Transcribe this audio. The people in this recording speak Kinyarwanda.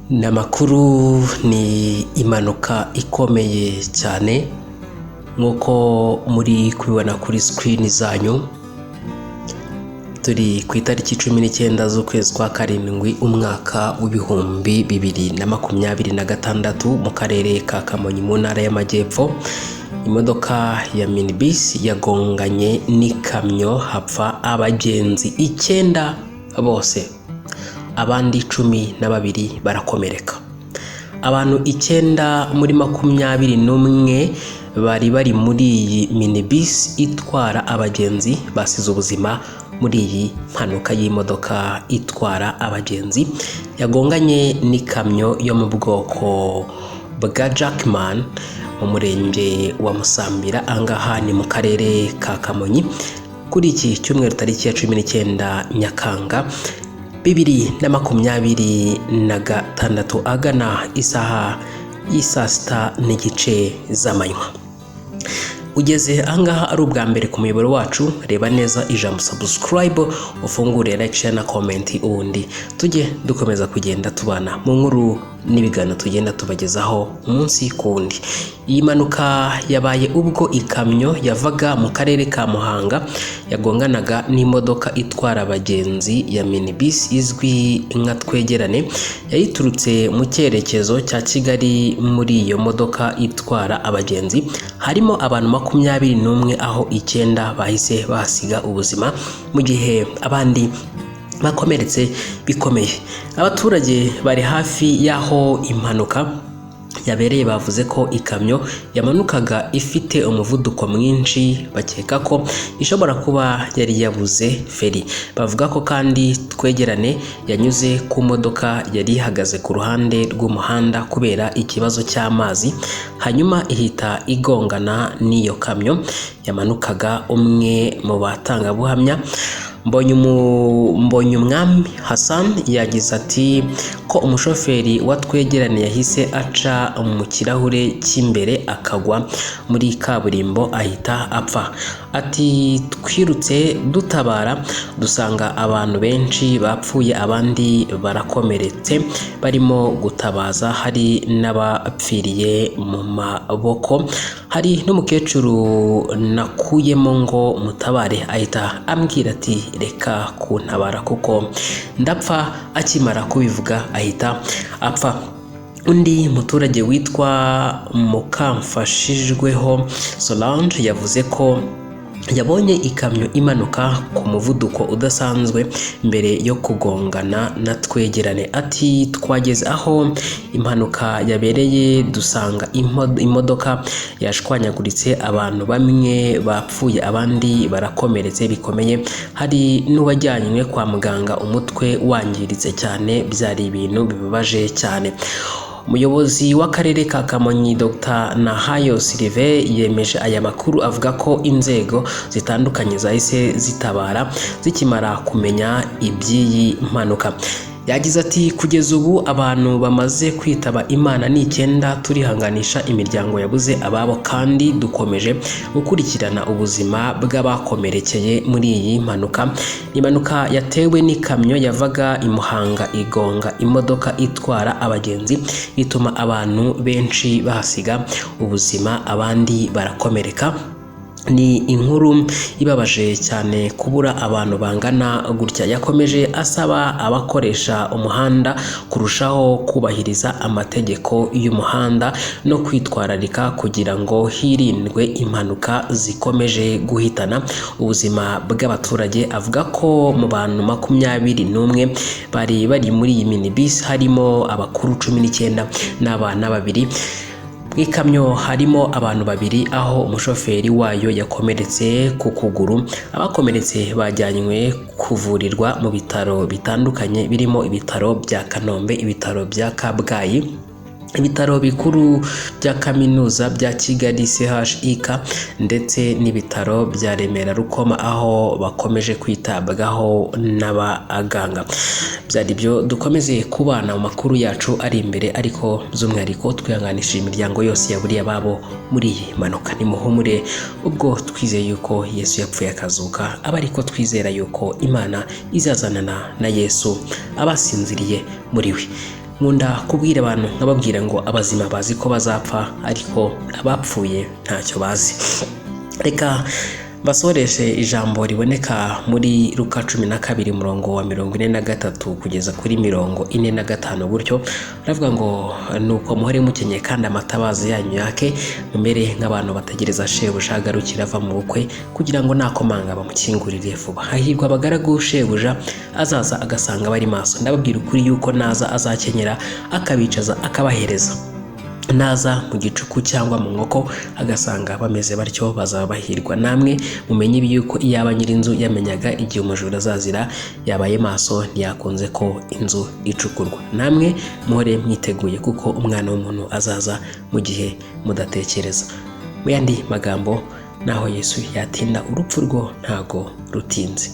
Namakuru ni impanuka ikomeye cyane nkuko muri kubibona kuri screen zanyu. Turi ku itariki 19 z'ukwezi kwa karindwi umwaka w'ibihumbi 2026 mu karere ka Kamonyi mu ntara y'Amajyepfo. Imodoka ya minibus yagonganye n'ikamyo hapfa abagenzi 9 bose, abandi 12 barakomereka. Abantu 9 muri 21 bari muri iyi minibus itwara abagenzi basize ubuzima muri iyi mpanuka y'imodoka itwara abagenzi yagonganye n'ikamyo yo mu bwoko bwa Jackman mu murenge wa Musambira angaha ni mu karere ka Kamonyi kuri iki cyumweru tariki ya 19 Nyakanga 2026 agana isaha y'isasta n'igice z'amanywa. Ugeze angaha ari ubwa mbere ku muyoboro wacu, reba neza ijambo subscribe, ufungure like, share na comment, ubundi tujye dukomeza kugenda tubana mu nkuru n'ibigano tugenda tubagezaho umunsi ku wundi. Iyi mpanuka yabaye ubwo ikamyo yavaga mu karere ka Muhanga yagonganaga n'imodoka itwara abagenzi ya minibus izwi nka Twegerane, yayiturutse mu cyerekezo cya Kigali. Muri iyo modoka itwara abagenzi harimo abantu 21 aho 9 bahise basiga ubuzima mu gihe abandi bakomeretse bikomeye. Abaturage bari hafi y'aho impanuka yabereye bavuze ko ikamyo yamanukaga ifite umuvuduko mwinshi, bakeka ko ishobora kuba yari yabuze feri. Bavuga ko kandi Twegerane yanyuze ku modoka yari ihagaze ku ruhande rw'umuhanda kubera ikibazo cy'amazi, hanyuma ihita igongana n'iyo kamyo yamanukaga. Umwe mu batangabuhamya Mbonyumwami Hassan yagize ati ko umushoferi wa Twegerane yahise aca mu kirahure cy'imbere akagwa muri kaburimbo ahita apfa. Ati twirutse dutabara dusanga abantu benshi bapfuye, abandi barakomeretse barimo gutabaza, hari n'abapfiriye mu maboko. Hari n'umukecuru nakuyemo ngo mutabare, ahita ambwira ati reka kuntabara kuko ndapfa. Akimara kubivuga ahita apfa. Undi muturage witwa Mukamfashijweho Solange yavuze ko yabonye ikamyo imanuka ku muvuduko udasanzwe mbere yo kugongana na Twegerane. Ati twageze aho impanuka yabereye dusanga imodoka yashwanyaguritse, abantu bamwe bapfuye abandi barakomeretse bikomeye, hari n'uwajyanywe kwa muganga umutwe wangiritse cyane. Byari ibintu bibabaje cyane. Umuyobozi w'akarere ka Kamonyi Dr Nahayo Sylvain yemeje aya makuru, avuga ko inzego zitandukanye zahise zitabara zikimara kumenya iby'iyi mpanuka. Yagize ati kugeza ubu abantu bamaze kwitaba Imana ni 9, turihanganisha imiryango yabuze ababo kandi dukomeje gukurikirana ubuzima bw'abakomerekeye muri iyi mpanuka. Impanuka yatewe n'ikamyo yavaga i Muhanga igonga imodoka itwara abagenzi, ituma abantu benshi bahasiga ubuzima, abandi barakomereka. Ni inkuru ibabaje cyane kubura abantu bangana gutya. Yakomeje asaba abakoresha umuhanda kurushaho kubahiriza amategeko y'umuhanda no kwitwararika kugira ngo hirindwe impanuka zikomeje guhitana ubuzima bw'abaturage. Avuga ko mu bantu 21 bari muri iyi minibus harimo abakuru 19 n'abana 2. Ikamyo harimo abantu 2 aho umushoferi wayo yakomeretse ku kuguru. Abakomeretse bajyanywe kuvurirwa mu bitaro bitandukanye birimo ibitaro bya Kanombe, ibitaro bya Kabgayi, ibitaro bikuru bya kaminuza bya Kigali CHUK ndetse n'ibitaro bya Remera Rukoma, aho bakomeje kwitabwaho n'abaganga. Byari byo dukomeze kubana mu makuru yacu ari imbere, ariko by'umwihariko twihanganisha imiryango yose yaburiye ababo muri iyi mpanuka. Nimuhumure ubwo twizeye yuko Yesu yapfuye akazuka, abariko twizera yuko Imana izazanana na Yesu abasinziriye muri we. nkunda kubwira abantu nkababwira ngo abazima bazi ko bazapfa ariko abapfuye ntacyo bazi. Reka basoreshe ijambo riboneka muri Luka 12 murongo wa 43 kugeza kuri 45 gutyo. Ravuga ngo nuko muhore mukenye kandi amatabaza yanyu yake, mumere nk'abantu bategereza shebuja agarukira ava mu bukwe, kugira ngo nakomanga bamukingurire vuba. Hahirwa abagaragu shebuja azaza agasanga bari maso. Ndababwira ukuri yuko naza azakenyera akabicaza akabahereza. Naza mu gicuku cyangwa mu nkoko agasanga bameze batyo bazaba bahirwa. Namwe mumenye ibi yuko iyaba nyirinzu yamenyaga igihe umujura azazira, yabaye maso ntiyakunze ko inzu icukurwa. Namwe muhore mwiteguye kuko umwana w'umuntu azaza mu gihe mudatekereza. Mu yandi magambo, naho Yesu yatinda, urupfu rwo ntago rutinze.